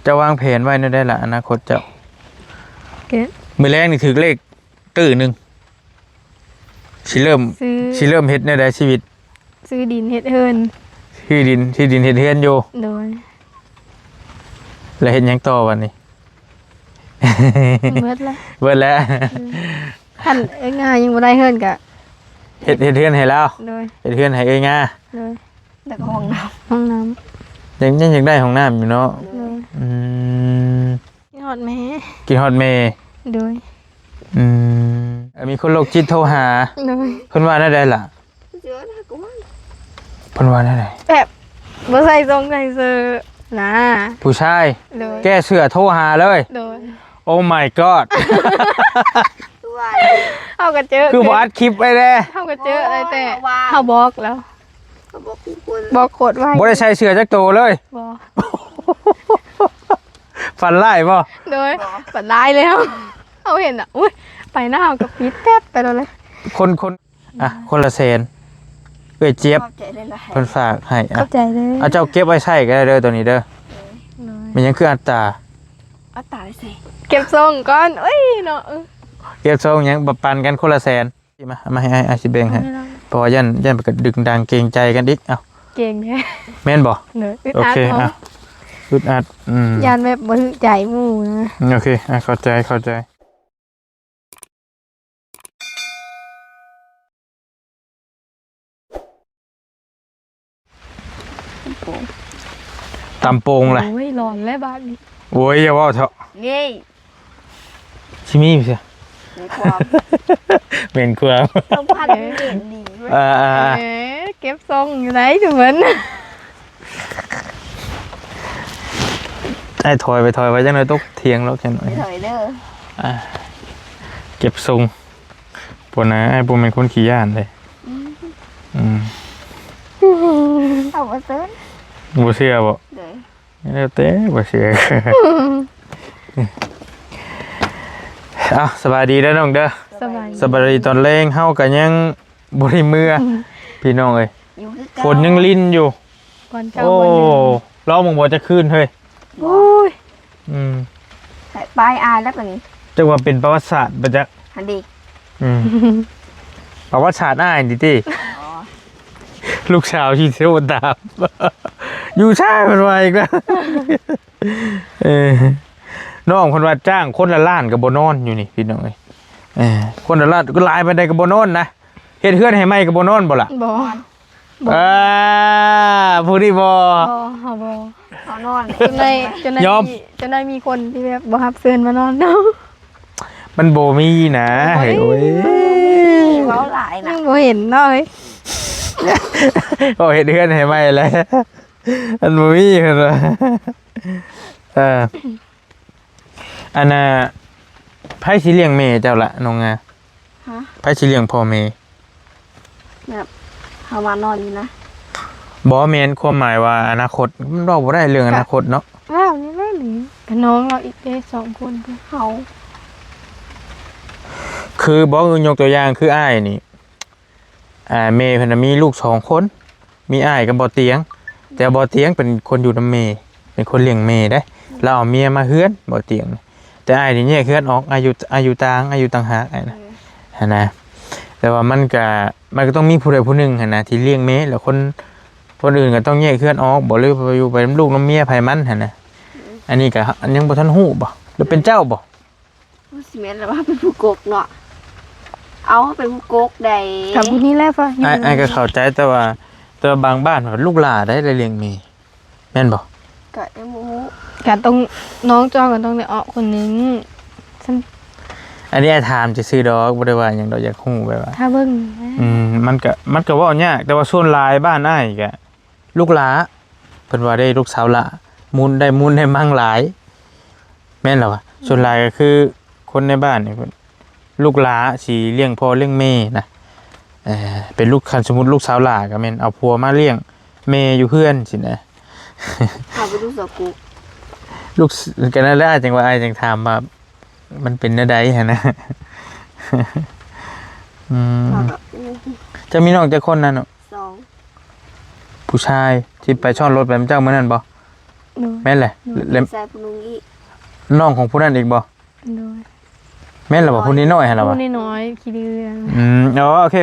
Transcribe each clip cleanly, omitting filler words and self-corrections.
จะวางแผนไว้ได้ละอนาคตเจ้าเก็บมื้อแรกนี่ถือเลขตื้อหนึงสิเริ่มเฮ็ดในชีวิตซื้อดินเฮ็ดเฮินที่ดินเฮ็ดเฮือนอยู่โดยแล้วเฮ็ดหยังต่อวันนี้เบิดแล้ว เบิดแล้วคันง่ายยังบ่ได้เฮินก็เฮ็ดเฮือนให้แล้วโดยเฮ็ดเฮือนให้เอ้ยง่าโดยแต่ห้องน้ำยังอยากได้ห้องน้ำอยู่เนาะกินฮอดแม่กินฮอดแม่โดยมีคนโรคจิตโทรหาโดยเพิ่นว่าได้ล่ะเยอะนะกูว่าเพิ่นว่าได้แบบบ่ใส่ทรงใส่เสื้อนะผู้ชายแก้เสื้อโทรหาเลยโดยโอ้ my god ตัวเฮาก็เจอคือบ่อัดคลิปไว้แน่เฮาก็เจออะไรแต่เฮาบอกแล้วบอกกูคน บอกโคตรไว้บ่ได้ใส่เสื้อจักโตเลยบ่ฝันร้ายบ่โดยฝันร้ายแล้วเอาเห็นอ่ะอุ้ยไปหน้าเฮาก็ปิดแป๊บไปแล้วเลยคนอ่ะคนละแสนเอ้ยเจี๊ยบเพิ่นฝากให้เข้าใจเลยเอาเจ้าเก็บไว้ใช้ก็ได้เด้อตัวนี้เด้อมันยังคืออัตราสิเก็บทรงก่อนเอ้ยเนาะเก็บทรงยังบ่ปันกันคนละแสนมาให้อาสิแบ่งให้เพราะว่ายันไปดึงดังเกรงใจกันอีกเอ้าเก่งแท้แม่นบ่โอเคอ่ะอึดอัดยานแบบบ่ถึงใจหมู่นะโอเคเข้าใจตำโป่งเลยโอ้ยร้อนแล้วบาดนี้โอ้ยอย่าว่าเถอะนี่ชิมี่เสียเป็นความต้องพันเก่งดีเก็บทรงอยู่ไหนถึงเหมือนไอ้ถอยไว้จังเลยตกเทียงแล้วแค่หน่อยถอยเด้อเก็บทรงปวดนะไอ้ปวดเป็นคนขี้ย่านเลยเอามาซื้อบ่เชื่อบ่แล้วเต้บ่เชื่อสบายดีแล้วน้องเด้อสบายดีตอนแรงเฮาก็ยังบ่ได้เมื่อพี่น้องเอ้ยฝนยังลิ้นอยู่โอ้รอมึงบ่จะคืนเฮ้ยโอ้ยปลายแล้วกันจังว่าเป็นประวัติศาสตร์บ่จักหันดีประวัติศาสตร์อ้ายดิติลูกสาวที่เที่ยวตามอยู่ชายมันว่าอีกแล้วน้องคนว่าจ้างคนละล้านกับโบนอนอยู่นี่พี่น้องคนละล้านก็หลายไปได้กับโบนอนนะเฮ็ดเฮือนให้ไหมกับโบนอนบ่ล่ะบ่ผู้ที่บ่เขานอนจนได้มีคนที่แบบบ่รับเชิญมานอนเนาะมันบ่มีนะเฮ้ยโอ้ยเว้าหลายนะบ่เห็นเนาะเฮ้ยโอ้เฮ็ดเฮือนให้ไหมแล้วอันบ่มีเพิ่นว่าอันน่ะไผสิเลี้ยงแม่เจ้าละน้องงาไผสิเลี้ยงพ่อแม่แบบเฮามานอนอยู่นะบ่แม่นความหมายว่าอนาคตมันเว้าบ่ได้เรื่องอนาคตเนาะว้าวนี่แม่หรือกับน้องเราอีกเด้2คนเฮาคือบ่ยกตัวอย่างคืออ้ายนี่แม่เพิ่นมีลูก2คนมีอ้ายกับบ่เตียงแต่บ่เตียงเป็นคนอยู่นำแม่เป็นคนเลี้ยงแม่ได้เราเอาเมียมาเฮือนบ่เตียงแต่อ้ายนี่แยกเฮือนออกอายุต่างหากไอ้นะแต่ว่ามันก็ต้องมีผู้ใดผู้หนึ่งหั่นนะที่เลี้ยงแม่แล้วคนอื่นก็ต้องแยกเฮือนออกบ่หรือไปอยู่ไปนำลูกนำเมียไผมันหั่นนะอันนี้ก็ยังบ่ทันฮู้บ่หรือเป็นเจ้าบ่สิแม่นแล้วว่าเป็นผู้กกเนาะเอาเป็นผู้กกได้กับผู้นี้แหละป่ะไอ้ก็เข้าใจแต่ว่าบางบ้านลูกหลานได้เลี้ยงแม่แม่นบ่ก็ไอ้หมูการต้องน้องจองกันต้องได้ออกคนนึงอันนี้ไอ้ถามจะซื้อดอกบ่ได้ว่าหยังดอกอยากฮู้แบบว่าถ้าเบิ่งมันก็เว้ายากแต่ว่าส่วนหลายบ้านอ้ายก็ลูกหลาเพิ่นว่าได้ลูกสาวหละมูลได้มั่งหลายแม่นเหรอวะส่วนหลายก็คือคนในบ้านนี่เพิ่นลูกหลาสิเลี้ยงพ่อเลี้ยงแม่นะเป็นลูกคันสมมุติลูกสาวหละก็แม่นเอาผัวมาเลี้ยงแม่อยู่เฮือนสินะเอาไปดูสกุกลูกกันนั่นแหละจังว่าอ้ายจังถามว่ามันเป็นแนวใดหั่นนะจะมีน้องจักคนนั่นเนาะ2ผู้ชายที่ไปช่อนรถไปเจ้ามื้อนั้นบ่ โดย แม่นแหละแล้ว ใส่ผู้นึงอีก น้องของผู้นั้นอีกบ่ โดย แม่นล่ะบ่ผู้นี้น้อยหั่นล่ะบ่ ผู้น้อยๆขี้เดือน อ๋อโอเค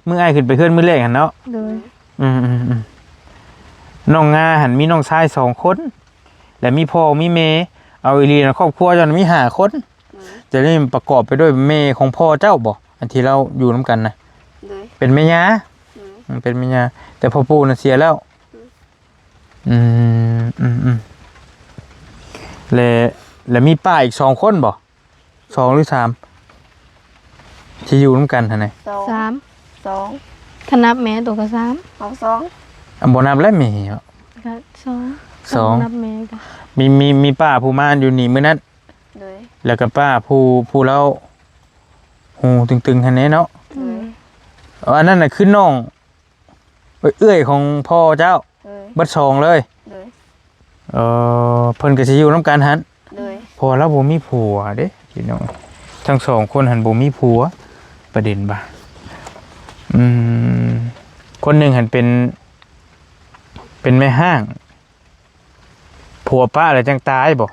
มื้ออ้ายขึ้นไปเฮือนมื้อแรกหั่นเนาะ โดย อืมน้องงาหันมีน้องชาย2คนและมีพ่อมีแม่เอาอีหลีนะครอบครัวเจ้านะมี5คนจะได้ประกอบไปด้วยแม่ของพ่อเจ้าบ่อันที่เราอยู่นํกันนะ เลย เป็นแม่ย่าเป็นแม่ย่าแต่พ่อปู่น่ะเสียแล้วและมีป้าอีก2คนบ่2หรือ3ที่อยู่นํกันหั่นน่ะ สาม สอง ถ้านับแม่ตัวก็สาม เอาสอง บ่นับแล้วแม่เนาะ ก็สอง สอง ถ้านับแม่ก็ มีป้าผู้มาอยู่นี่มื้อนั้น เลย แล้วก็ป้าผู้เราหูตึงๆคันนี้เนาะ เลย อันนั้นน่ะคือน้องเอื้อยของพ่อเจ้า เลย เบิดสองเลย เลย เพิ่นก็สิอยู่นํกันหัน เลย พอแล้วบ่มีผัวเด้พี่น้องทั้งสองคนหันบ่มีผัวประเด็นบ่าคนหนึงหันเป็นแม่ห้างผัวป้าแล้วจังตายบ่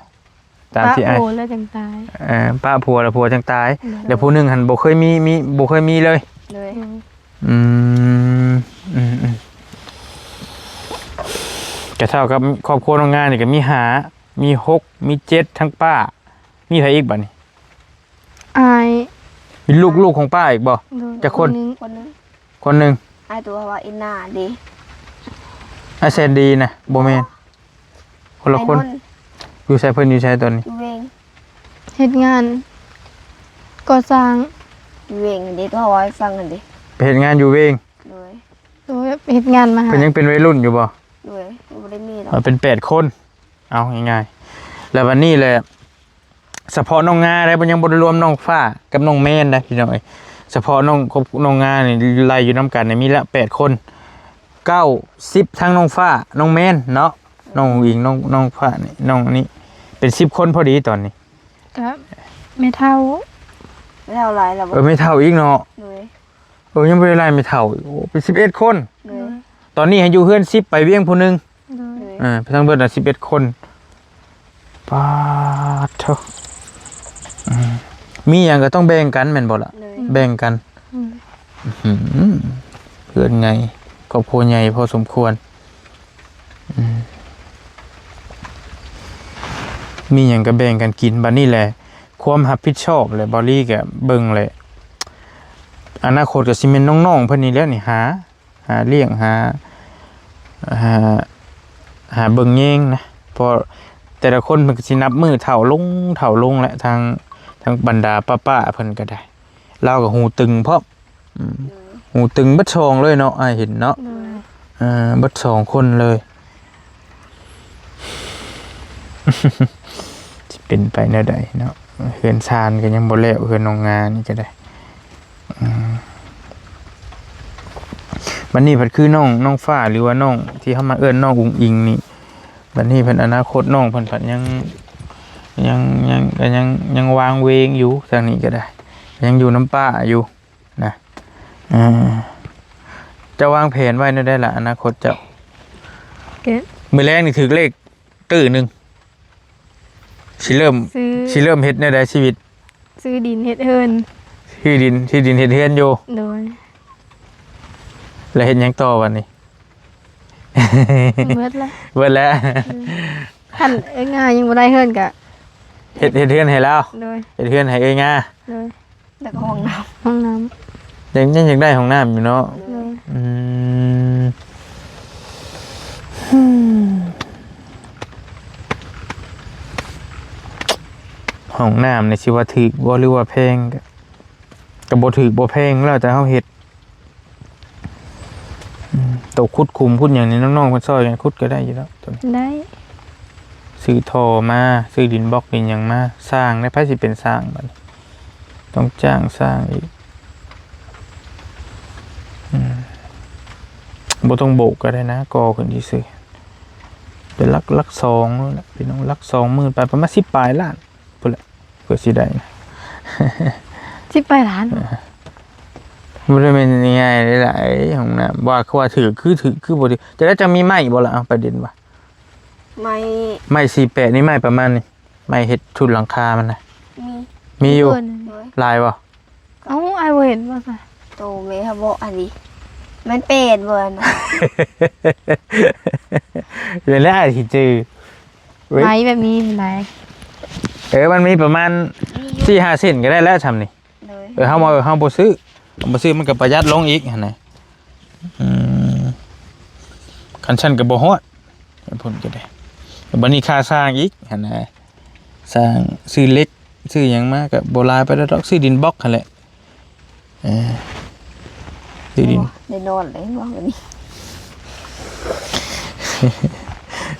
ตามที่อ้าย โอ้แล้วจังตาย ป้าผัวแล้วผัวจังตายแล้วผู้หนึงหันบ่เคยมีเลย เลย อืมก็เท่ากับครอบครัวโรงงานนี่ก็มีมี6มี7ทั้งป้ามีใครอีกบัดนี้ อาย มีลูกของป้าอีกบ่ โดย จะคน หง คนนึง คนหนึง ไอตัวว่าอินนาดี อาเซนดีนะบ่แม่นคนละคน ไอ้ อยู่ใช้เพิ่นอยู่ใช้ตอนนี้ อยู่เวง เฮ็ดงานก่อสร้าง อยู่เวงดีตัวว่าให้ฟังกันดิ ไปเฮ็ดงานอยู่เวง เลย โดยเฮ็ดงานมาหา เพิ่นยังเป็นวัยรุ่นอยู่บ่ เลยไม่ได้มีหรอก เป็น8คนเอาง่ายๆแล้ววันนี้แหละเฉพาะน้องงาได้บ่ยังบ่ได้รวมน้องฟ้ากับน้องแม่นนะพี่น้องเอ้ยเฉพาะน้องงานี่ไล่อยู่นํกันนี่มีละ8คน9 10ทั้งน้องฟ้าน้องแม่นเนาะน้องอิงน้องฟ้านี่น้องนี่เป็น10คนพอดีตอนนี้ ก็ไม่เท่า ไม่เท่าไรหรอก ไม่เท่าอีกเนาะ เลย ยังบ่ได้ไล่ไม่เท่าอีกโอ้เป็น11คน เลย ตอนนี้ให้อยู่เฮือน10ไปเวียงผู้หนึง โดย เลย ไปทั้งเบิดน่ะ11คนปาดเถอะมีหยังก็ต้องแบ่งกันแม่นบ่ล่ะ เลย แบ่งกัน อืม เพื่อนไงครอบครัวใหญ่พอสมควรมีหยังก็แบ่งกันกินบัดนี้แหละความรับผิดชอบแหละบอลี่ก็เบิ่งแหละอนาคตก็สิแม่นน้องๆเพิ่นนี่แหล้วนี่หาเลี้ยงหาเบิ่งแยงนะเพอแต่ละคนเพิ่นก็สินับมือเฒ่าลงแหละทางบรรดาป้าๆเพิ่นก็ได้เราก็หูตึงเพราะหูตึงเบิด2เลยเนาะอ้ายเห็นเนาะ โดย เบิด2คนเลยสิเป็นไปแนวใดเนาะเฮือนซานก็ยังบ่แล้วเฮือนโรงงานนี่ก็ได้บัดนี้เพิ่นคือน้องฟ้าหรือว่าน้องที่เฮามาเอิ้นน้องอุ๋งอิงนี่บัดนี้เพิ่นอนาคตน้องเพิ่นยังวางเวงอยู่ทางนี้ก็ได้ยังอยู่น้ำป้าอยู่นะจะวางแผนไว้แนวใดล่ะอนาคตจะ เก็บ มื้อแรกนี่ถือเลขตื้อหนึงสิเริ่ม ซื้อ เฮ็ดแนวใดชีวิต ซื้อดินเฮ็ดเฮิน ที่ดินเฮ็ดเฮือนอยู่ โดย แล้วเฮ็ดหยังต่อวันนี้ เบิดละ เบิดแล้ว คันง่ายยังบ่ได้เฮินก็ เฮ็ดเฮือนให้แล้ว โดย เฮ็ดเฮือนให้เอ้ยง่า โดย แล้วก็ห้องน้ ห้องน้ำ ยังอยากได้ห้องน้ำอยู่เนาะ ำเล โด ย ย ห้องน้ำในสิว่าถูกบ่หรือว่าแพงก็บ่ถูกบ่แพงแล้วแต่เฮาเฮ็ดตกขุดคุมขุดหยังนี่น้องๆเพิ่นซอยกันขุดก็ได้อยู่แล้วตัวนี้ ได้ ซื้อท่อมาซื้อดินบล็อกดินหยังมาสร้างได้ไผสิเป็นสร้างบัดนี้ต้องจ้างสร้างอีกบ่ต้องโบกก็ได้นะก่อขึ้นซื่อๆเป็นลัก2นั่นแหละพี่น้องลัก20,000ไปประมาณ10ปลายล้านพุ่นแหละเพื่อสิได้นะ สิไปร้าน บ่ได้เป็นง่ายๆเลยล่ะไอ้ห้องน้ำว่าคือว่าถือคือบ่ถือจะได้จะมีไม้บ่ล่ะเอาประเด็นว่า ไม่ 48นี่ไม้ประมาณนี้ไม้เฮ็ดชุดหลังคามันน่ะ มี มีอยู่ เพิ่น โดย ลายบ่ เอ้าอ้ายบ่เห็นว่าค่ะ โตเมฮะบ่อันนี้มันเป็ดเบิ่น เวลาที่จื้อเว้ย ไม้แบบนี้ไหน มันมีประมาณ 4-5 เส้นก็ได้แล้วทำนี่ เลย เฮาบ่ซื้อมันก็ประหยัดลงอีกหั่นน่ะคันชั้นก็บ่ฮอดพุ่นก็ได้บัดนี้ค่าสร้างอีกหั่นน่ะสร้างซื้อเหล็กซื้อหยังมาก็บ่หลายไปแล้วดอกซื้อดินบล็อกหั่นแหละซื้อดิน ได้นอนเลยว่าวันนี้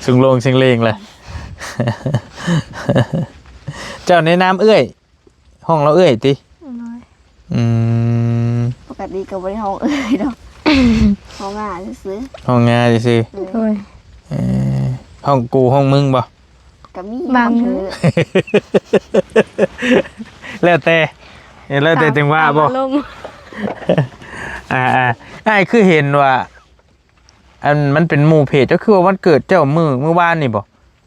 สูงลงเชิงเลงแหละ เจ้าในน้ำเอื้อยห้องเราเอื้อยติ น้อย ปกติก็บ่ได้ห้องเอ้ยดอกห้องงานซื้อ ห้องงาซื่อ โดย ห้องกูห้องมึงบ่ ก็มี บาง เถ มื้อ อะ แล้วแต่จังว่าบ่ ตมอารมณ์ ไอ้คือเห็นว่าอันมันเป็นหมู่เพจก็คือว่าวันเกิดเจ้ามื้อวานนี่บ่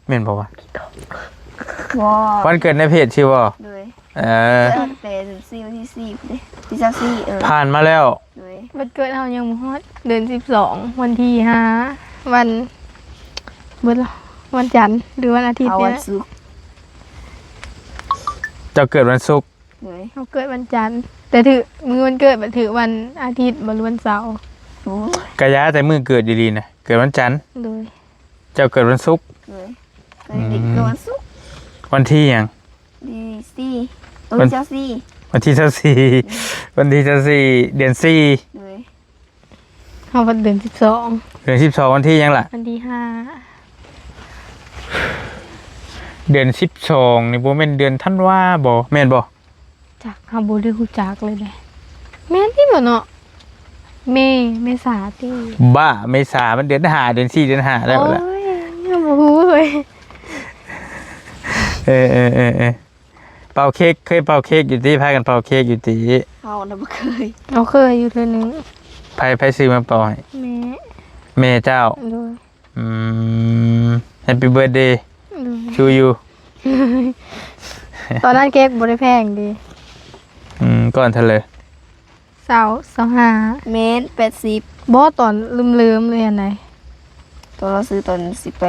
แม่นบ่วะ บ่ วันเกิดในเพจสิบ่ เลย เ แต่4วันที่10เด้ที่24ผ่านมาแล้ว เลย วันเกิดเฮายังบ่ฮอดเดือน12วันที่5วันเบิดแล้ววันจันทร์หรือวันอาทิตย์ เอา เนี่ วั ย นศุกร์ เจ้าเกิดวันศุกร์ เลย เฮาเกิดวันจันทร์แต่ถือมื้อวันเกิดบ่ถือวันอาทิตย์บ่หรือวันเสาร์ โอ้ย กะยาแต่มื้อเกิดดีๆนะเกิดวันจันทร์ โดย เจ้าเกิดวันศุกร์ เลยก็เด็กก็วันศุกร์ วันที่หยัง ดีสี่เจ้าสี่ วันที่24วันที่24เดือน4 เลย เฮาวันเดือน12 เดือน12วันที่หยังล่ะ วันที่5 เดือน12นี่บ่แม่นเดือนธันวาบ่แม่นบ่ จักเฮาบ่ได้ฮู้จักเลยเด้แม่นที่บ่เนาะเมษาติ บ้าเมษามันเดือน5เดือน4เดือน5แล้วล่ะ โอ้ยยังบ่ฮู้เลย เป่าเค้กเคยเป่าเค้กอยู่ที่พากันเป่าเค้กอยู่ที่ เอาน่ะบ่เคย เราเคยอยู่เทื่อนึง ไผซื้อมาเป่าให้ แม่ แม่เจ้า โดย Happy birthday โดย to you ตอนนั้นเค้กบ่ได้แพงดี ก่อนเถอะเลย 25 เมตร80 บ่ตอนลืมๆเลยอันไหน ตัวเราซื้อตอนสิไป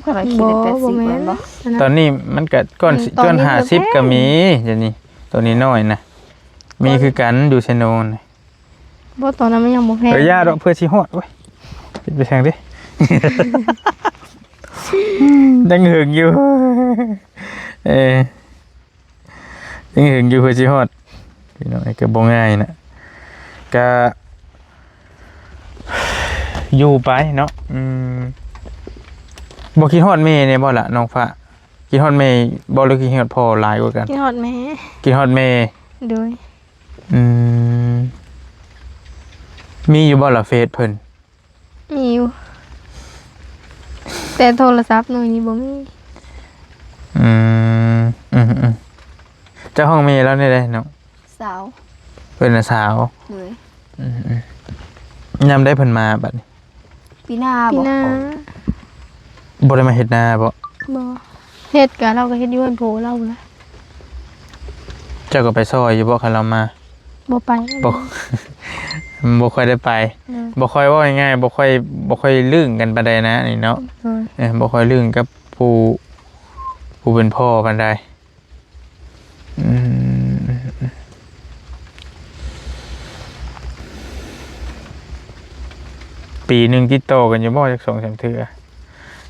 พลังคิด บ่ ได้ บ่ 80 แม่ แม่ น นบ่ ตอนนี้มันก็ก่อน ตอนนี้ 50ก็มีเดี๋ยวนี้ตัวนี้น้อยนะมีคือกันอยู่เชโนน บ่ตอนนั้นมันยังบ่แพง ย่าดอกเพื่อสิฮอดเว้ยปิดไปแทงดิ ยังหึงอยู่ยังหึงอยู่เพื่อสิฮอดพี่น้องก็บ่ง่ายนะก็อยู่ไปเนาะบ่คิดฮอดแม่เนี่ยบ่ล่ะน้องฟ้าคิดฮอดแม่บ่หรือคิดฮอดพ่อหลายกว่ากัน กินฮอดแม่ คิดฮอดแม่ โดย มีอยู่บ่ล่ะเฟซเพิ่น มีอยู่แต่โทรศัพท์หน่อยนี้บ่มี เจ้าห้องแม่แล้วนี่ได้เนาะ สาว เพิ่นน่ะสาว เลย ยามได้เพิ่นมาบัดนี้ ปีหน้า พี่ บ่ นา บ่ได้มาเฮ็ดนาบ่ บ่เฮ็ดกะเราก็เฮ็ดอยู่อันโพเราละ เจ้าก็ไปซอยอยู่บ่คันเรามา บ่ไป บ่ บ่ค่อยได้ไป เลย บ่ค่อยเว้าง่ายๆบ่ค่อยลื่นกันปานใดนะนี่เนาะ เลย บ่ค่อยลื่นกับผู้เป็นพ่อปานใดปีหนึงติดต่อกันอยู่บ่จัก 2-3 เทื่อ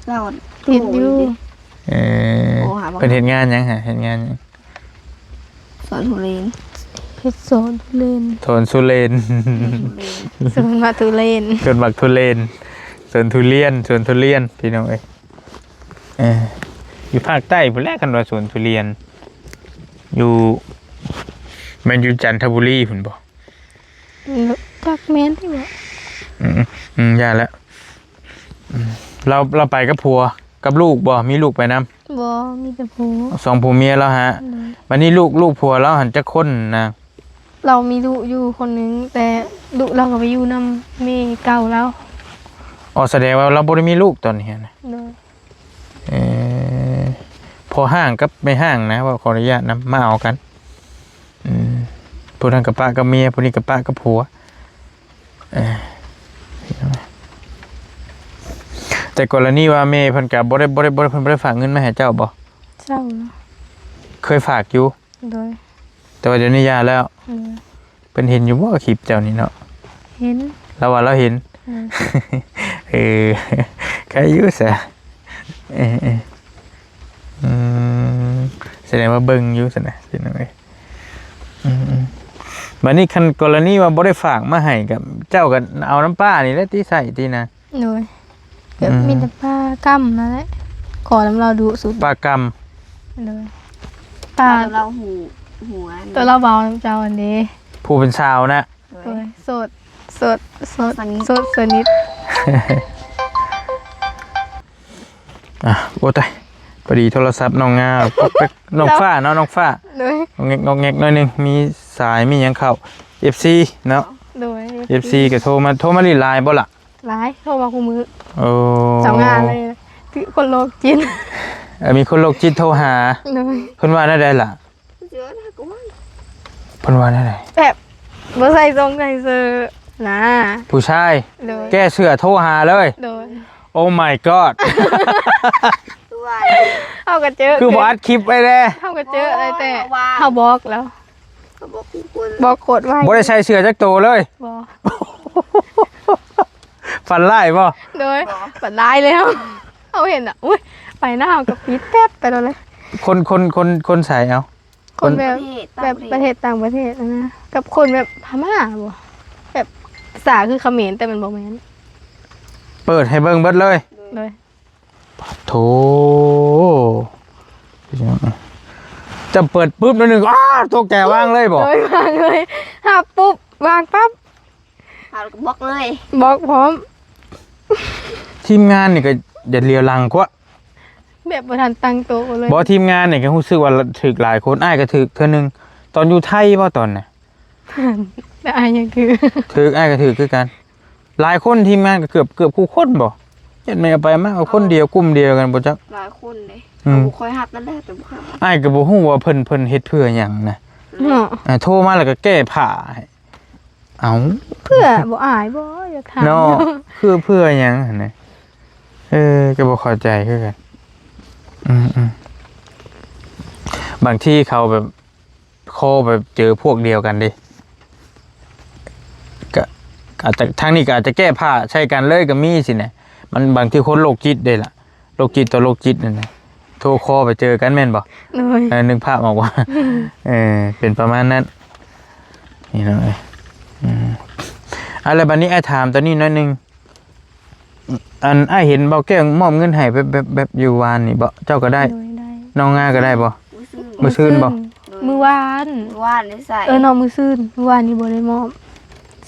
เรา ติดอยู่ โทรหาบ่ เพิ่นเฮ็ดงานหยังฮะเฮ็ดงานหยัง สอนทุเรน เฮ็ดโซนทุเรน โทนสุเรน สวนมาทุเรน สวนบักทุเรนสวนทุเรียนพี่น้องเอ้ยอยู่ภาคใต้พุ่นแหละกันว่าสวนทุเรียนอยู่แม่นอยู่จันทบุรีพุ่นบ่ จักแม่นที่บ่ ย่าแล้วเราไปกับผัวกับลูกบ่มีลูกไปนำ บ่มีแต่โพ 2ผัวเมียแล้วฮะวันนี้ลูกผัวเราหันจักคนนะ เรามีลูกอยู่คนหนึงแต่ลูกเราก็ไปอยู่นำแม่เก่าแล้ว อ๋อแสดงว่าเราบ่ได้มีลูกตอนนี้นะ เลย พอห้างกับไม่ห้างนะว่าขออนุญาตนะมาเอากันผู้นั้นกับป้ากับเมียผู้นี้กับป้ากับผัวแต่กรณีว่าเมย์เพิ่นกับบ่ได้เพิ่นบ่ได้ฝากเงินมาให้เจ้าบ่ เจ้าเนาะ เคยฝากอยู่ โดย แต่ว่าเดี๋ยวนี้ยาแล้ว เออ เพิ่นเห็นอยู่บ่คลิปเจ้านี่เนาะ เห็น เราว่าเราเห็น เออ ใครอยู่ซะแสดงว่าเบิ่งอยู่ซั่นน่ะพี่น้องเอ้ยบัดนี้คันกรณีว่าบ่ได้ฝากมาให้กับเจ้าก็เอาน้ำป้านี่แหละที่ใส่ที่นะ โดยแบบมีแต่ผ้ากำนั่นแหละขอน้ำเราดูสุด ปลากรรม เลยปลา เราหัว ตัวเราเบาน้ำเจ้าอันนี้ ผู้เป็นชาวนะ โดยสดสนิท โอ้ตายพอดีโทรศัพท์น้องงาปกเป็กน้องฟ้าเนาะน้องฟ้า โดย งอกแงกหน่อยหนึงมีสายมีหยังเข้า FC เนาะ โดย FC ก็โทรมาลีไลน์บ่ล่ะ ร้ายโทรมาคู่มือ โอ้ เจ้างานเลยคือคนโลกจิน มีคนโรคจิตโทรหา โดย เพิ่นว่าได้ล่ะ เจอนะกูว่า เพิ่นว่าได้ แบบบ่ใส่ทรงใส่เสื้อนะ ผู้ชาย โดย แก้เสื้อโทรหาเลย โดย โอ้ my god ตัว เอากระเจอ คือบ่อัดคลิปไว้แล้ เอากระเจออะไรแต่เขาบอกแล้ว เขาบอกกูคน บอกโคตรไว้ บ่ได้ใส่เสื้อจักโตเลย บอก ฝันร้ายบ่ โดยปัดร้ายแล้วเอาเห็นอ่ะอุ้ยไปหน้าเอากับปิดแป๊บไปแล้วเลย คนใส่เอา คนแบบประเทศต่างประเทศนะกับคนแบบพม่าบ่แบบภาษาคือเขมรแต่มันบอกแม่น เปิดให้เบิ่งเบิดเลย เลย โถจะเปิดปุ๊บแล้วนึงอ้าตกใจว่างเลยบ่ โดยวางเลยหับปุ๊บวางปั๊บ เขาก็บอกเลย บอกพร้อม ทีมงานนี่ก็อย่าเลียวหลังกว่า แบบประทันตั้งโต๊ะเลย บ่ทีมงานนี่ก็รู้สึกว่าถึกหลายคนอ้ายก็ถึกเทื่อนึงตอนอยู่ไทยบ่ตอนน่ะ แต่อันยังคือ ถึกอ้ายก็ถึกคือกัน หลายคนทีมงานก็เกือบคู่คนบ่เฮ็ดแม่เอาไปมาเอาคนเดียวกลุ่มเดียวกันบ่จัก หลายคนเลย อืม กูคอยหักนั่นแหละแต่บุคคล อ้ายก็บ่ฮู้ว่าเพิ่นเฮ็ดเพื่อหยังนะ เนาะ โทรมาแล้วก็แก้ผ้าให้เอ้า เพื่อบ่อายบ่อยากถาม เนาะเพื่อหยังหั่นน่ะก็บ่เข้าใจคือกันบางที่เขาแบบโคแบบเจอพวกเดียวกันดิก็อาจจะทางนี้ก็อาจจะแก้ผ้าใช้กันเลยก็มีสินะมันบางที่คนโรคจิตได้ล่ะโรคจิตต่อโรคจิตนั่นนะโทรคอไปเจอกันแม่นบ่ เลย นึกภาพออกว่าเป็นประมาณนั้นนี่เนาะอะไรบัดนี้ไอ้ถามตัวนี้น้อยนึงอันไอ้เห็นเบาแก้วมอบเงินให้แบบอยู่วานนี่บ่เจ้าก็ได้ ได้ น้องงาก็ได้บ่ มือซื้อ มื้อซื่นบ่ มือวาน ว่านได้ใส่ น้องมือซื่นมือวานนี่บ่ได้มอบ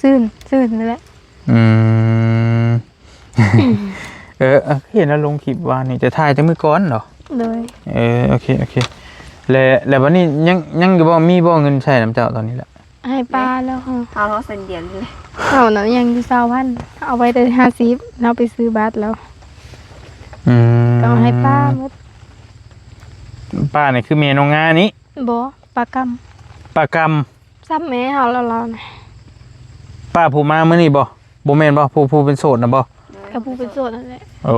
ซื่นนั่นแหละ อืม เห็นแล้วลงคลิปวานนี่จะถ่ายแต่มื้อก่อนเหรอ เลย โอเคแล้วบัดนี้ยังอยู่บ่มีบ่เงินใช้น้ำเจ้าตอนนี้ล่ะ ให้ป้าแล้วค่ะ เขาเส้นเดียวเลย เอาน่ะยังอยู่20,000เอาไว้แต่50เราไปซื้อบัตรแล้ว ก็เอาให้ป้าหมด ป้านี่คือเมียน้องงานี้ บ่ปากร ป้ากรรม ซ้ำแม่เฮาแล้วเรานะ ป้าผู้มามื้อนี้บ่แม่นบ่ผู้เป็นโสดนะบ่ กับผู้เป็นโสดนั่นแหละ โอ้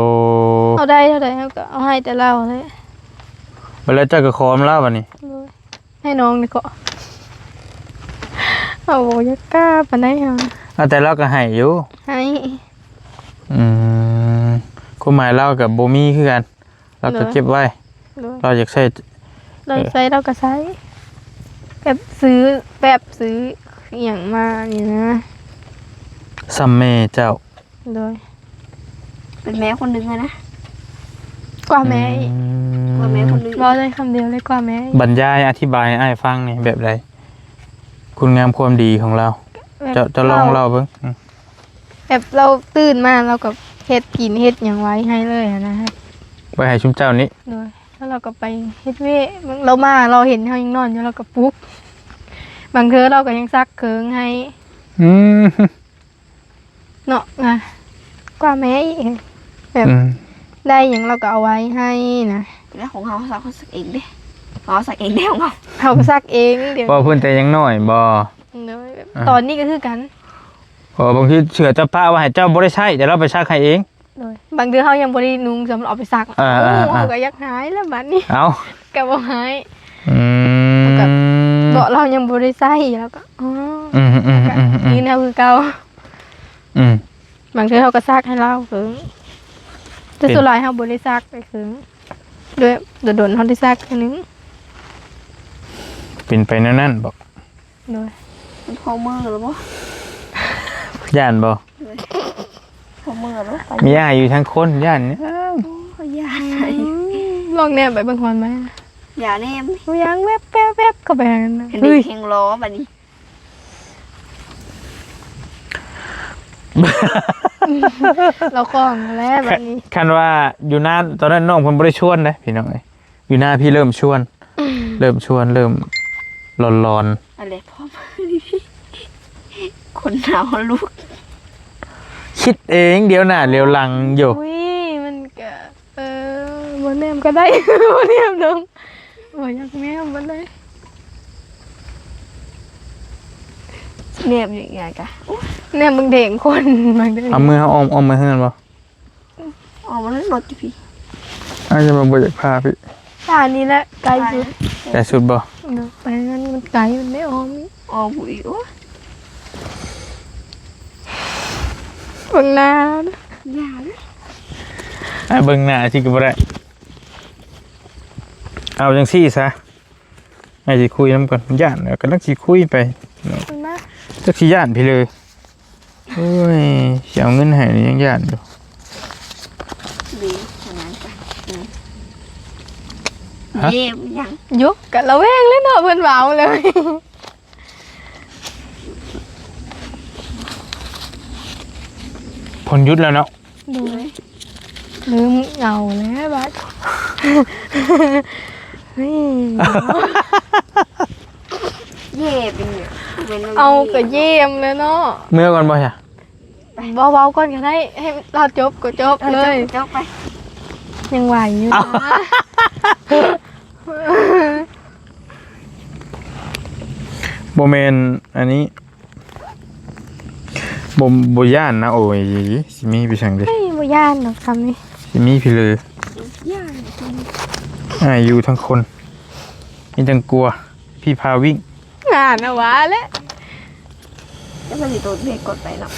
เอาได้เท่าใดเฮาก็เอาให้แต่เราเลย แล้วเจ้าก็ขอมแล้วบัดนี้ เลยให้น้องนี่ก็เอาบ่อยากกล้าปานใดเฮา แต่เราก็ให้อยู่ ให้ ความหมายเรากับบ่มีคือกัน เราก็เก็บไว้ เลย เราอยากใช้ เราใช้เราก็ใช้แบบซื้ออหย่างมานี่นะ ซัมเมเจ้า เลย เป็นแม่คนหนึงเลยนะ กว่าแม่อีก ว่าแม่คนหนึง รอได้คำเดียวเลยกว่าแม่อีก บรรยายอธิบายให้อ้ายฟังนี่แบบใดคุณงามความดีของเรา จะลองเล่าเบิ่ง แบบเราตื่นมาเราก็เฮ็ดกินเฮ็ดหยังไว้ให้เลยอะนะครับ ไว้ให้ชุมเจ้านี้ เลยแล้วเราก็ไปเฮ็ดเวะเรามาเราเห็นเขายังนอนอยู่เราก็ปลุ๊บบางเทอเราก็ยังซักเคิงให้ อืม เนาะกว่าแม่อีกแบบได้อย่างเราก็เอาไว้ให้นะ แล้วของเขาซักเองเด้เขาซักเองเด้ของเขา เขาก็ซักเองเดี๋ยว บ่เพิ่นแต่ยังน้อยบ่ เดี๋ยวตอนนี้ก็คือกัน บางทีเสือจะป้าว่าให้เจ้าบ่ได้ใช้แต่เราไปซักให้เอง เลยบางเดือนเขายังบ่ได้นุ่งสำหรับเอาไปซัก อ่า โอ้ อ่า เขาก็อยากหายแล้วบัดนี้ เอา ก็บ่หาย อืม เบาะเรายังบ่ได้ใส่แล้วก็อ๋อ อืม นี่แนวคือเก่า อืม บางเทื่อเขาก็ซักให้เราคือแต่ส่วนหลายเขาบ่ได้ซักไปคือด้วยโดนๆเขาได้ซักแค่นึง เป็นไปแนวนั้นบอก โดย มันพอมือหรือเปล่า ย่านบ่ พอมือหรือเปล่า มีอ้ายอยู่ทั้งคนย่านเนี่ย เขายา ลองแนมไปเบิ่งฮอนไหม อย่าแนม บ่ยังแวบแป๊บแวบเข้าไปหากันนะ เห็นเด็กแข่งล้อแบบนี้ เราคล้องแล้วบัดนี้ คันว่าอยู่หน้าตอนนั้นน้องเพิ่นบ่ได้ชวนนะพี่น้องเอ้ยอยู่หน้าพี่เริ่มชวน เริ่มร้อน อะไรพ่อมือดิพี่คนหนาวลูก ๆคิดเองเดี๋ยวหน้าเดี๋ยวหลังอยู่ อุ้ยมันก็บ่แนมก็ได้ บ่แนมดงบ่อยากแนมบ่เลย แนมอย่างไงกะ แนมมึงเด็กคนบางเด้ เอามือเฮาอ้อมมาให้นั่นบ่ อ๋อมันรถพี่ อาจจะมาบ่อยากพาพี่ ตานี้แหละไกลสุด แต่สุดบ่ เนอะไปงั้นมันไกลมันไม่ออมอีก อ๋อบุ๋ยโอ้ เบิ่งหน้า ยาเลย เบิ่งหน้าสิก็บ่ได้เอาจังซี่ซะให้สิคุยนํก่อนย่านแล้วกำลังสิคุยไป เบิ่งหน้า จักสิย่านพี่เลยโอ้ยสิเอาเงินให้นี่ยังย่านอยู่ ดีขนาดนั้นเยี่ยมยัง ยุกกะระแวงเลยเนาะเพิ่นเว้าเลย พลยุทธแล้วเนาะ ดูลืมเหงาแล้วบัดเฮ้ย เย่เป็นเนี่ยเป็น เอาก็เยี่ยมเลยเนาะ เมื่อก่อนบ่ใช่ เบาๆก่อนก็ได้ให้เราจบก็จบเลย เจ้าไป ยังไหวอยู่นะ บ่แม่นอันนี้บ่ย่านนะโอ้ยสิมีไปสั่งเด้ เฮ้ยบ่ย่านดอกคำนี้ สิมีพี่เลย ย่า อยู่ทั้งคนมีจังกลัว พี่พาวิ่ง งานเอาวะแล้ว จะไปตัวเด็กกดไปเนาะ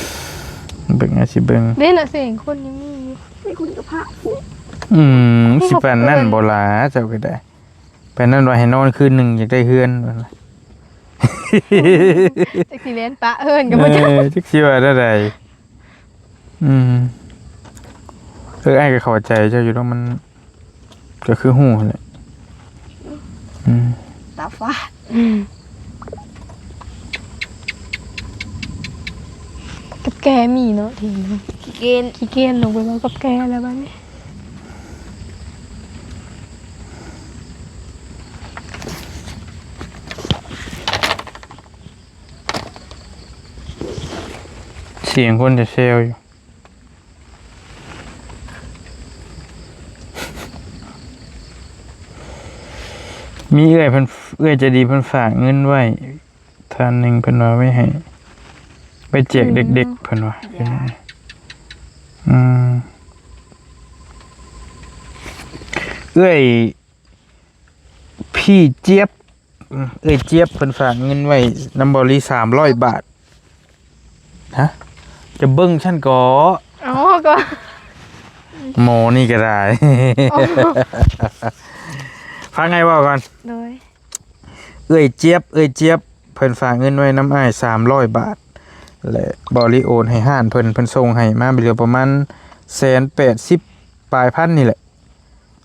เบิ่งอาสิเบิ่ง เล่นน่ะเสียงคนยังมีอยู่ ไม่คุยกับพระ สิปานนั่นบ่ล่ะเจ้าก็ได้ปานนั้นว่าให้นอนคืนหนึงอยากได้เฮือนว่าล่ะ จักสิเล่นปะเฮินก็บ่จัก จักสิว่าได้ใดอ้ายก็เข้าใจเจ้าอยู่แล้วมันก็คือฮู้แหละตาฟ้า กับแกมีเนาะทีนึง เกณฑ์ ขี้เกียจลงไปว่ากับแกแล้วบัดนี้ เสียงคนจะเซลอยู่ มีเอื้อยเพิ่นเอื้อยใจะดีเพิ่นฝากเงินไว้ท่านหนึ่งเพิ่นว่าไว้ให้ไปแจกเด็กๆเพิ่นว่าเป็นไงเอื้อยพี่เจี๊ยบเอื้อยเจี๊ยบเพิ่นฝากเงินไว้นำบริ300 บาทฮะจะเบิ่งฉันก่อ อ๋อก็ โมนี่ก็ได้ ฟังไงว่าก่อน โดย เอ้ยเจี๊ยบเพิ่นฝากเงินไว้น้ำอ้าย300 บาทและบริโอนให้ห้านเพิ่นส่งให้มาเหลือประมาณ180ปลายพันนี่แหละ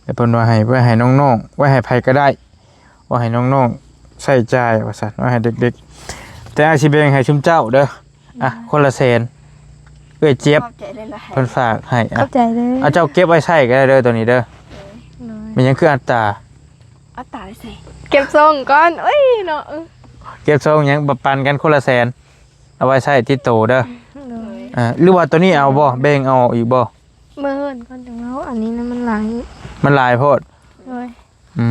แต่เพิ่นว่าให้ไว้ให้น้องๆไว้ให้ไผก็ได้ว่าให้น้องๆใช้จ่ายว่าซั่นว่าให้เด็กๆแต่อาสิแบ่งให้ชุมเจ้าเด้ออ่ะคนละแสนเอ้ยเจี๊ยบ เข้าใจได้ละ เพิ่นฝากให้อ่ะ เข้าใจเลย เอาเจ้าเก็บไว้ใช้ก็ได้เด้อตัวนี้เด้อ โดย มันยังคืออัตรา เอาตาใส่ เก็บทรงก่อนเอ้ยเนาะ เก็บทรงหยังปันกันคนละแสนเอาไว้ใช้ที่โตเด้อ โดย หรือว่าตัวนี้เอาบ่แบ่งเอาอีกบ่ เมื่อเฮินก่อนจังเอาอันนี้นะมันหลาย มันหลายโพด โดย อื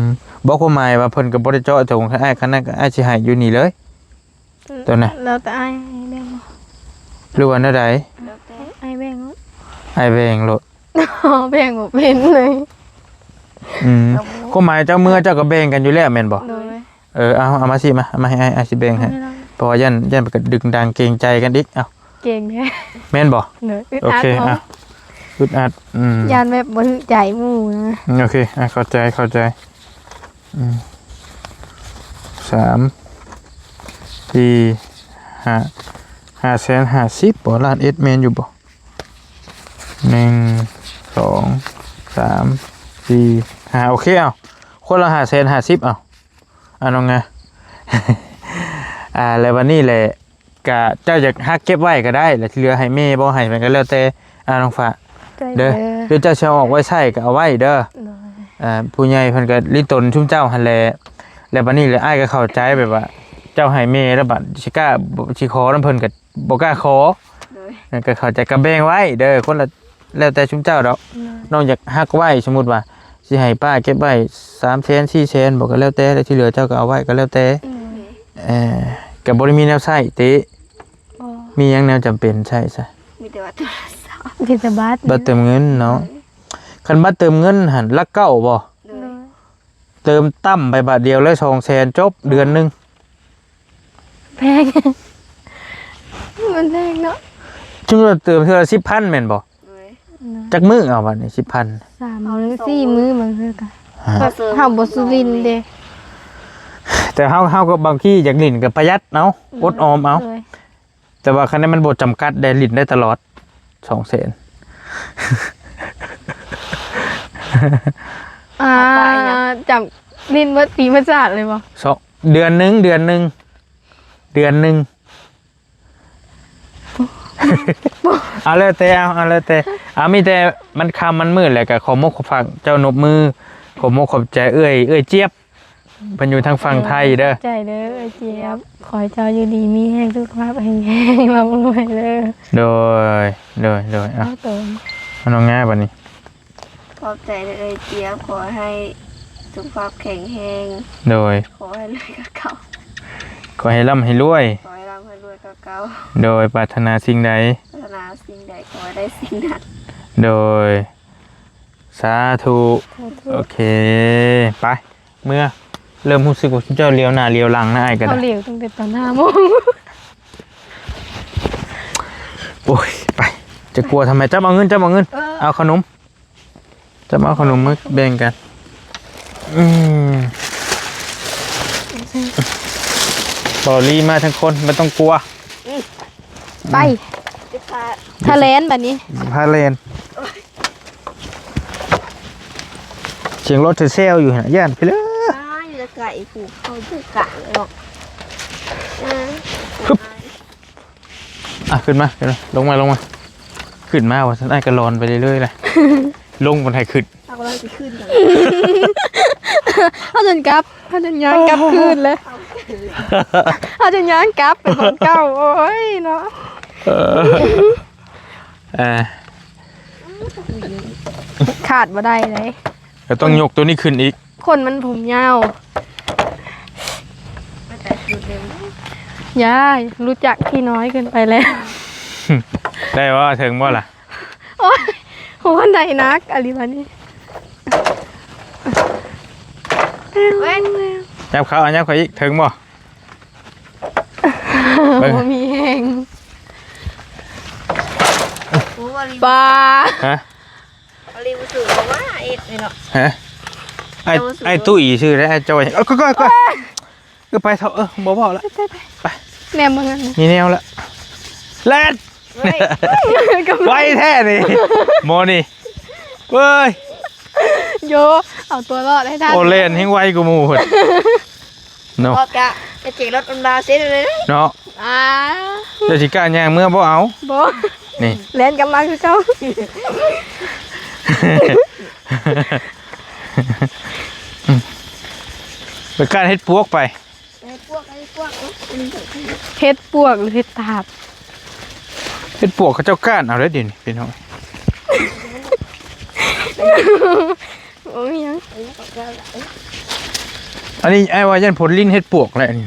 มบอกความหมายว่าเพิ่นก็บ่ได้เจาะจงให้อ้ายคันนั้นก็อ้ายสิให้อยู่นี่เลย ตัวน่ะ แล้วแต่ไอ้แบ่งบ่ หรือว่าแนวใด แล้วแต่ ไอ้แบ่งบ่ อ้ายแบ่งโลด แบ่งบ่เป็นเลย อืมความหมายเจ้าเมื่อเจ้าก็แบ่งกันอยู่แล้วแม่นบ่ โดย เอามาสิมาเอามาให้อ้ายสิแบ่งให้เพราะว่ายันไปก็ดึงดังเกรงใจกันอีกเอ้า เก่งแท้ แม่นบ่ เด้ออึด โอ อัด เค บ่ อ่ะอึดอัดยานแบบบ่ถึกใจหมู่นะ โอเคเข้าใจ3 4 550บ่ล้านเอสแมนอยู่บ่1 2 3 4 5โอเคเอาคนละ550เอาน้องไง แล้ววันนี้แหละก็เจ้าอยากฮักเก็บไว้ก็ได้แล้วที่เหลือให้แม่บ่ให้มันก็แล้วแต่น้องฟ้า ใจ เด้อหรือเจ้าสิเอาออกไว้ใช้ก็เอาไว้เด้อ โดย ผู้ใหญ่เพิ่นก็ลิตนชุมเจ้าหั่นแหละแล้วบัดนี้แหละอ้ายก็เข้าใจแบบว่า เจ้าให้แม่แล้วบัดสิกล้าสิขอนำเพิ่นก็บ่กล้าขอ เลย นั่นก็เข้าใจก็แบ่งไว้เด้อคนละแล้วแต่ชุมเจ้าดอกน้องอยากฮักไว้สมมุติว่าสิให้ป้าเก็บไว้300,000 400,000บ่ก็แล้วแต่แล้วที่เหลือเจ้าก็เอาไว้ก็แล้วแต่ก็บ่ได้มีแนวใช้ติ อ๋อ มีหยังแนวจำเป็นใช่ซะ มีแต่ว่าโทรศัพท์ พิจบัตร บัตรเติมเงินเนาะคันบัตรเติมเงินหันลักเก้าบ่ เลย เติมตั้มไปบาทเดียวเลย200,000จบเดือนหนึง แพง มันแพงเนาะ จุ่มเติมเทื่อละ10,000แม่นบ่ เลย จักมื้อเอาบัดนี้10,000 3 มื้อ 4 มื้อบางคือกัน ก็ซื้อ เฮาบ่สุรินทร์เด้ แต่เฮาก็บางทีอยากลิ้นก็ประหยัดเอาอดออมเอา โดย แต่ว่าคันนี้มันบ่จำกัดได้ลิ้นได้ตลอด200,000 จำลินเบิดปีมาจาดเลยบ่ สองเดือนหนึงเอาเลยแต่เอาเลยแต่มีแต่มันคำมันมืดแหละก็ขอมกขอฝากเจ้านบมือขอมกขอบใจเอ้ยเจี๊ยบเพิ่นอยู่ทางฝั่งไทยเด้อ ใจเด้อไอ้เจี๊ยบขอให้เจ้าอยู่ดีมีแห้งสุขภาพแห้งๆร่ำรวยเด้อ โดยอ่ะ เอาเติม เอาน้องง่ายบัดนี้ ขอบใจเลยเจี๊ยบขอให้สุขภาพแข็งแรง โดย ขอให้รวยกับเก่า ขอให้ร่ำให้รวย ขอให้ร่ำให้รวยกับเก่า โดยปรารถนาสิ่งใด พัฒนาสิ่งใดขอให้ได้สิ่งนั้น โดยสาธุโอเคไปเมื่อเริ่มรู้สึกว่าเจ้าเลี้ยวหน้าเลี้ยวหลังนะไอ้กัน เขาเหลียวตั้งแต่ตอน5 โมง โอ้ยไปจะกลัวทำไมเจ้าเอาเงินเอาขนมจะมาเอาขนมมาแบ่งกันบอลี่มาทั้งคนไม่ต้องกลัว ไป จะพา ทะเลนแบบนี้ พาเลนเสียงรถเซลอยู่นะย่านไปเลย อยู่ตะไก่ผูกเขาผูกกะเลยหรอก ขึ้นมาลงมาขึ้นมาว่าฉันไอ้กระลอนไปเรื่อยๆเลย ลงบนไทยขึ้น เอาเราจะขึ้นกัน เขาจนกลับเขาจนย้อนกลับคืนเลยเขาจนย้อนกลับไปบนเก่าโอ้ยเนาะ ขาดบ่ได้เลย ก็ต้องยกตัวนี้ขึ้นอีก คนมันผมยาว ไม่แต่จุดเดิม ยายรู้จักพี่น้อยเกินไปแล้ว ได้ว่าถึงว่าล่ะ โอ้ยหัวไหนนักอะไรวะนี่ เว้ย ยับเขาอันยับเขาอีกถึงบ่ บ่มีแหง โอ้วลี ปลา ฮะ ลีบุษือว่าเอ็ดเลยเนาะ ฮะไอ้ตุ้ยชื่อแล้วไอ้จอยก็ไปเถอะบอกแล้ว แนมมึงอ่ะ มีแนวแล้วแลด เว้ย ไว้แท้นี่โมนี่เว้ย โยเอาตัวรอดให้ทัน โอเล่นให้ไวกูมูหดเนาะ บอกจะเจ๋งรถอันดาเซ็ตเลยนะ เนาะ อ่า เจ้าชิก้าแย่งเมื่อบ่เอา บ่ นี่ เล่นกันมาคือเขา ไปการเฮ็ดพวกไป ไอ้พวก เฮ็ดปวกหรือเฮ็ดตาบ เฮ็ดพวกเขาเจ้าก้านเอาได้ดิพี่น้อง โอ้ยยัง อันนี้ไอ้ว่ายันผลลิ้นเฮ็ดปวกแหละนี่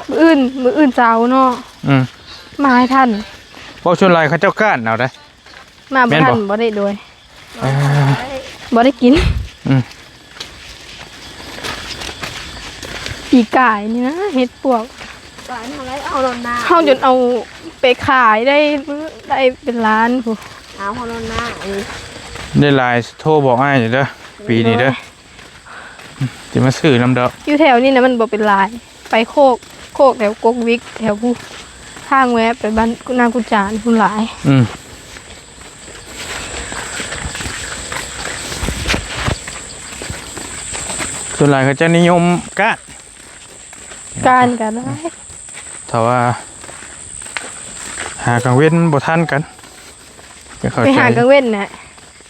มืออื่นเจ้าเนาะ มาให้ท่าน เพราะชวนลายเขาเจ้าก้านเอาได้ มาบ่ แม่นบ่ ทันบ่ได้โดยบ่ได้กิน อืม ปีกายนี่นะเฮ็ดปวก ปลาทำไรเอาโดนหน้า เฮาจนเอาไปขายได้เป็นล้านผู้ เอาโดนหน้าอันนี้ ได้ลายโทรบอกอ้ายนี่เด้อปีนี้เด้อจะมาซื้อน้ำดอก อยู่แถวนี้นะมันบ่เป็นลาย ไปโคกแถวกกวิกแถวผู้ทางแวะไปบ้านนางกุจานผู้หลาย ส่วนหลายเขาจะนิยมก้าน การกันได้ แต่ว่า หากลางเว้นบ่ทันกันจะเข้า ไป ใจ หากลางเว้นน่ะ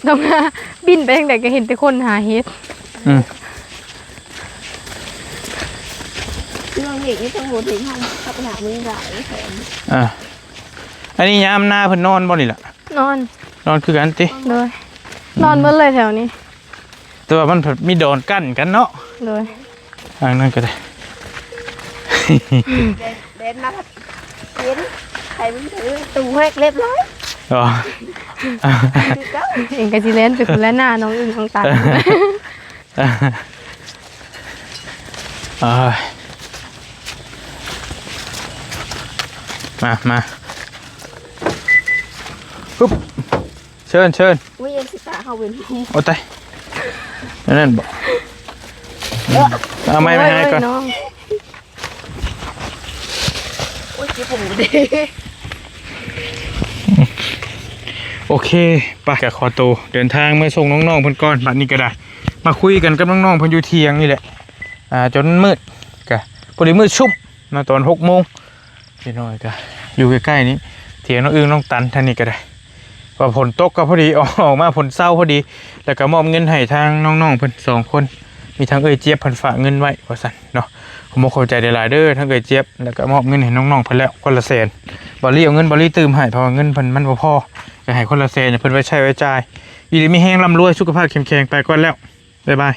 ต้องมาบินไปทางใดก็เห็นแต่คนหาเฮ็ด อืม เรื่องเด็กนี่ต้องหัวถึงห้องขับไปหามึงได้แถม อันนี้ยามหน้าเพิ่นนอนบ่นี่ล่ะ นอน นอนคือกันติ เลยนอนเมื่อเลยแถวนี้ แต่ว่ามันมีโดนกั้นกันเนาะ เลย ทางนั้นก็ได้ เด่นนะเด่นใครมึงถือตูแหกเรียบร้อย อ๋อ คือก็ เองก็สิเล่นไปคนละหน้าน้องอื่นน้องตา มาปุ๊บเชิญ ไม่ยังสิตาเขาเป็นผู้ โอ้ตายนั่นบอกเอาไม้มาให้ก่อน น้อง โอ้ยเจ็บผมเด้ โอเคไปกับคอโตวเดินทางมาส่งน้องๆเพิ่นก่อนบัดนี้ก็ได้ มาคุยกันกับน้องๆเพิ่นอยู่เที่ยงนี่แหละจนมืดกะพอดีมืดชุ่มมาตอน6 โมงพี่น้อยกะอยู่ใกล้ๆนี้เถียงน้องอึ้งน้องตันท่านนี้ก็ได้พอฝนตกก็พอดีออกมาฝนเศร้าพอดีแล้วก็มอบเงินให้ทางน้องๆเพิ่น2 คนมีทั้งเจี๊ยบเพิ่นฝากเงินไว้ว่าซั่นเนาะผมบ่เข้าใจได้หลายเด้อทั้งเจี๊ยบแล้วก็มอบเงินให้น้องๆเพิ่นแล้วคนละแสนบ่รีเอาเงินบ่รีตื่มให้เพราะว่าเงินเพิ่นมันบ่พอก็ให้คนละแสนเพิ่นไว้ใช้ไว้จ่ายอยู่ดีมีแฮงร่ำรวยสุขภาพแข็งแรงไปก่อนแล้วบ๊ายบาย